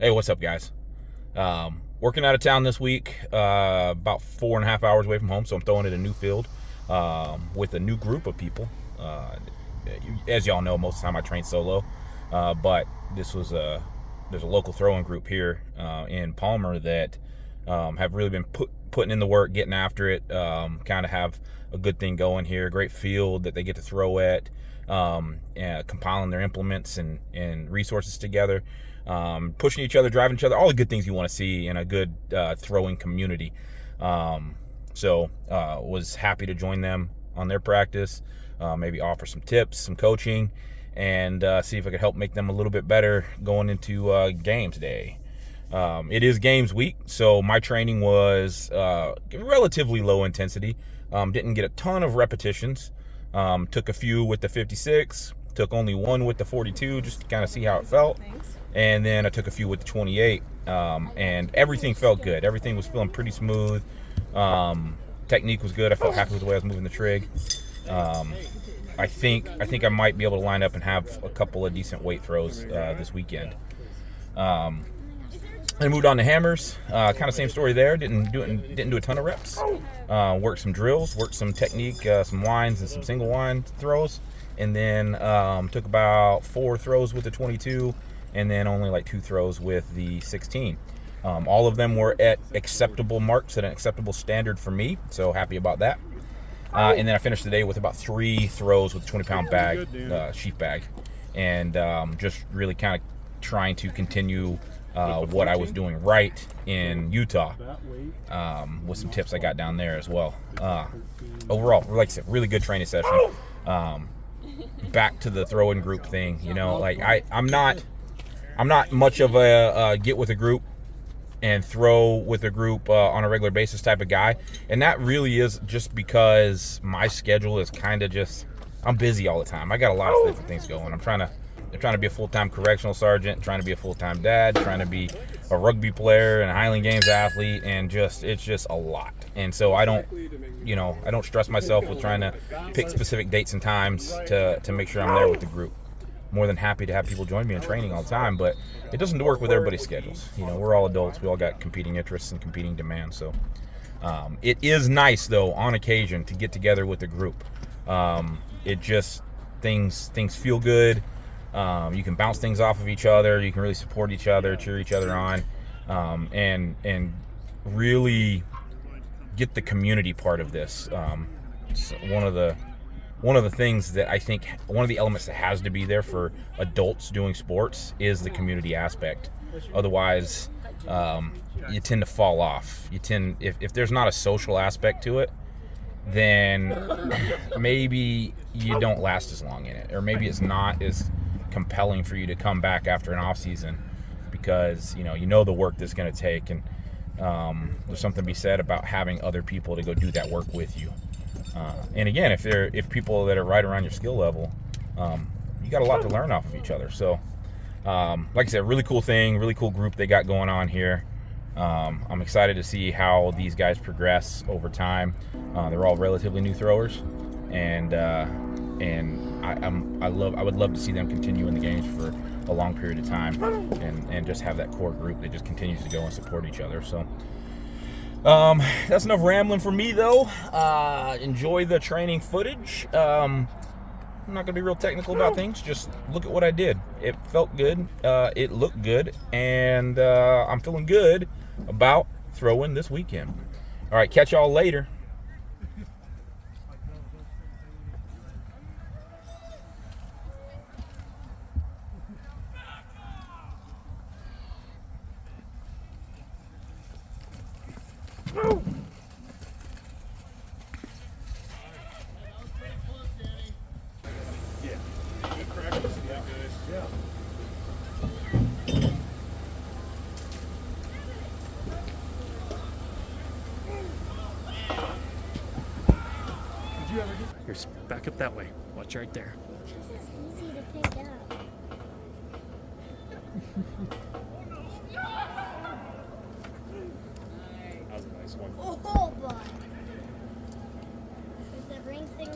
Hey, what's up, guys? Working out of town this week, about 4.5 hours away from home, so I'm throwing it a new field with a new group of people. As y'all know, most of the time I train solo, but there's a local throwing group here in Palmer that have really been putting in the work, getting after it, kind of have a good thing going here, great field that they get to throw at, compiling their implements and resources together, pushing each other, driving each other, all the good things you want to see in a good throwing community. So was happy to join them on their practice, maybe offer some tips, some coaching, and see if I could help make them a little bit better going into games day. It is games week, so my training was relatively low intensity. Didn't get a ton of repetitions. Took a few with the 56, took only one with the 42 just to kind of see how it felt. And then I took a few with the 28, and everything felt good. Everything was feeling pretty smooth. Technique was good. I felt happy with the way I was moving the trig. I think I might be able to line up and have a couple of decent weight throws this weekend. I moved on to hammers. Kind of same story there. Didn't do a ton of reps. Worked some drills, worked some technique, some winds and some single wind throws, and then took about 4 throws with the 22, and then only like 2 throws with the 16. All of them were at acceptable marks, at an acceptable standard for me, so happy about that. And then I finished the day with about 3 throws with a 20-pound bag, sheath bag, and just really kind of trying to continue what I was doing right in Utah, with some tips I got down there as well. Overall, like I said, really good training session. Back to the throwing group thing, like I'm not much of a get with a group and throw with a group on a regular basis type of guy, and that really is just because my schedule is kind of just, I'm busy all the time. I got a lot of different things going. I'm trying to be a full-time correctional sergeant, trying to be a full-time dad, trying to be a rugby player and a Highland Games athlete, and it's just a lot. And so I don't stress myself with trying to pick specific dates and times to make sure I'm there with the group. More than happy to have people join me in training all the time, but it doesn't work with everybody's schedules. We're all adults. We all got competing interests and competing demands. So it is nice, though, on occasion to get together with the group. It just, things feel good. You can bounce things off of each other. You can really support each other, cheer each other on, and really get the community part of this. So one of the things that I think, one of the elements that has to be there for adults doing sports is the community aspect. Otherwise, you tend to fall off. If there's not a social aspect to it, then maybe you don't last as long in it, or maybe it's not as compelling for you to come back after an off season, because you know the work that's going to take, and there's something to be said about having other people to go do that work with you. And again, if people that are right around your skill level, you got a lot to learn off of each other. So like I said, really cool thing, really cool group they got going on here. I'm excited to see how these guys progress over time. They're all relatively new throwers, and I would love to see them continue in the games for a long period of time, and just have that core group that just continues to go and support each other. So that's enough rambling for me, though. Enjoy the training footage. I'm not gonna be real technical about things. Just look at what I did. It felt good. It looked good, and I'm feeling good about throwing this weekend. All right, catch y'all later. Here, back up that way. Watch right there. This is easy to pick up. That was a nice one. Oh boy. Is the ring thing